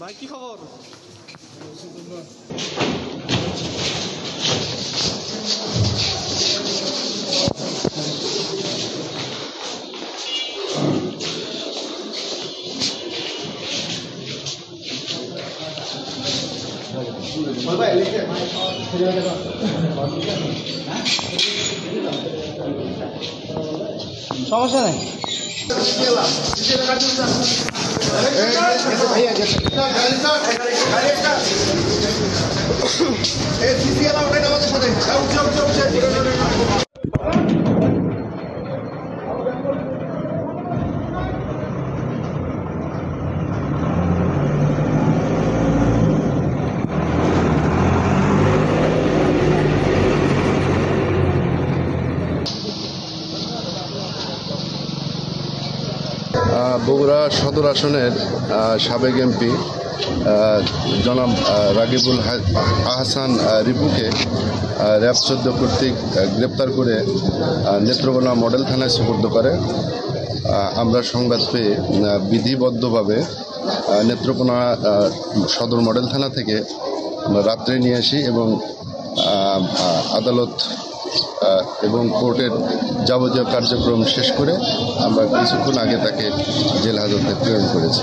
ভাই কি খবর? সমস্যা নেই। বগুড়া সদর আসনের সাবেক এমপি জনাব রাগিবুল আহসান রিপুকে র্যাব 14 কর্তৃক গ্রেপ্তার করে নেত্রকোনা মডেল থানায় সুপর্দ করে। আমরা সংবাদ পেয়ে বিধিবদ্ধভাবে নেত্রকোনা সদর মডেল থানা থেকে রাত্রে নিয়ে আসি এবং আদালত এবং কোর্টের যাবতীয় কার্যক্রম শেষ করে আমরা কিছুক্ষণ আগে তাকে জেল হাজতে প্রেরণ করেছি।